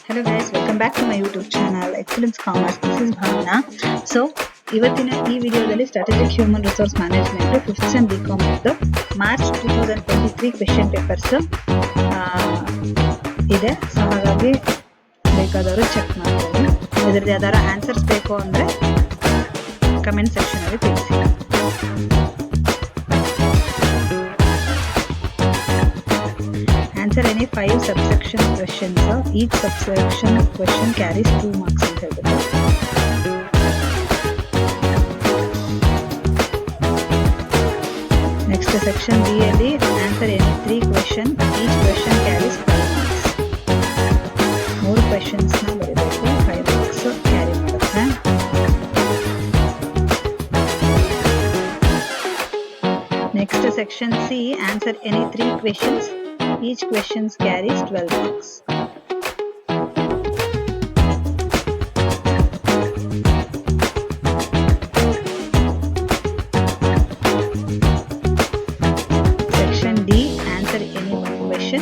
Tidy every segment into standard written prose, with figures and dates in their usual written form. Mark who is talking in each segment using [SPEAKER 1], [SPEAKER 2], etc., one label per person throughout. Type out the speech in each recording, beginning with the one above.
[SPEAKER 1] Hello guys, welcome back to my YouTube channel Excellence Commerce. This is Bhavna. So ಇವತ್ತಿನ ಈ ವಿಡಿಯೋದಲ್ಲಿ strategic human resource management 5th sem BCom ದ March 2023 question papers ಇದೆ. So ಹಾಗಾಗಿ ಬೇಕಾದವರು check ಮಾಡ್ಕೊಳ್ಳಿ. ಇದರದ್ದು ಯಾವ್ದಾದ್ರು ಆನ್ಸರ್ಸ್ ಬೇಕು ಅಂದರೆ ಕಮೆಂಟ್ ಸೆಕ್ಷನ್ ಅಲ್ಲಿ ತಿಳಿಸಿ. Answer any 5 subsection questions. Each subsection question carries 2 marks ಅಂತ ಹೇಳ್ಬಿಟ್ಟು. Next section B ಅಲ್ಲಿ answer any 3 question. Each question carries 5 marks. 3 questions ನ ಬರೀಬೇಕು, 5 marks ಕ್ಯಾರಿ ಮಾಡುತ್ತೆ. Next section C, answer any 3 questions. Each question carries 12 marks. Section D, answer any one question.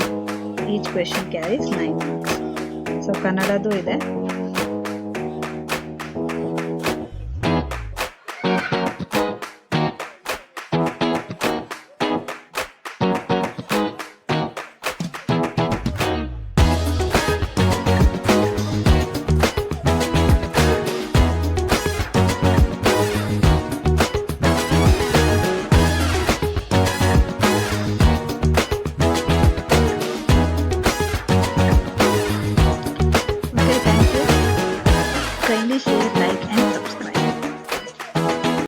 [SPEAKER 1] Each question carries 9 marks. So Kannadadu ide.